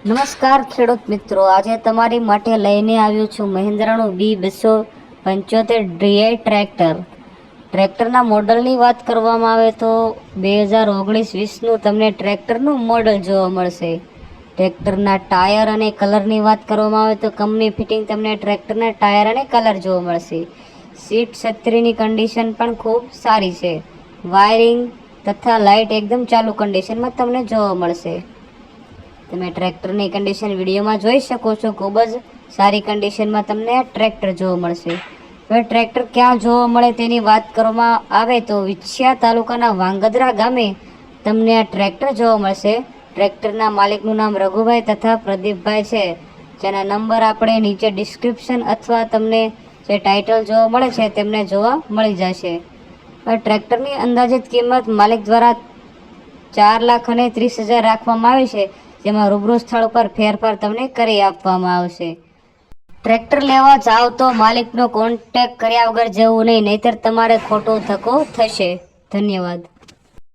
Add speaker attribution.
Speaker 1: નમસ્કાર ખેડૂત મિત્રો, આજે તમારી માટે લઈને આવ્યો છું મહિન્દ્રાનું B275 DI ટ્રેક્ટરના મોડલની વાત કરવામાં આવે તો 2019-20નું તમને ટ્રેક્ટરનું મોડલ જોવા મળશે. ટ્રેક્ટરના ટાયર અને કલરની વાત કરવામાં આવે તો કંપની ફિટિંગ તમને ટ્રેક્ટરના ટાયર અને કલર જોવા મળશે. સીટ છત્રીની કન્ડિશન પણ ખૂબ સારી છે. વાયરિંગ તથા લાઇટ એકદમ ચાલુ કન્ડિશનમાં તમને જોવા મળશે. તમે ટ્રેક્ટરની કન્ડિશન વિડીયોમાં જોઈ શકો છો. ખૂબ જ સારી કન્ડિશનમાં તમને આ ટ્રેક્ટર જોવા મળશે. હવે ટ્રેક્ટર ક્યાં જોવા મળે તેની વાત કરવામાં આવે તો વિછિયા તાલુકાના વાંગદરા ગામે તમને આ ટ્રેક્ટર જોવા મળશે. ટ્રેક્ટરના માલિકનું નામ રઘુભાઈ તથા પ્રદીપભાઈ છે, જેના નંબર આપણે નીચે ડિસ્ક્રિપ્શન અથવા તમને જે ટાઇટલ જોવા મળે છે તેમને જોવા મળી જશે. હવે ટ્રેક્ટરની અંદાજિત કિંમત માલિક દ્વારા 4,30,000 રાખવામાં આવી છે, જેમાં રૂબરૂ સ્થળ પર ફેરફાર તમને કરી આપવામાં આવશે. ટ્રેક્ટર લેવા જાવ તો માલિકનો કોન્ટેક્ટ કર્યા વગર જવું નહીં, નહીતર તમારે ખોટો ધક્કો થશે. ધન્યવાદ.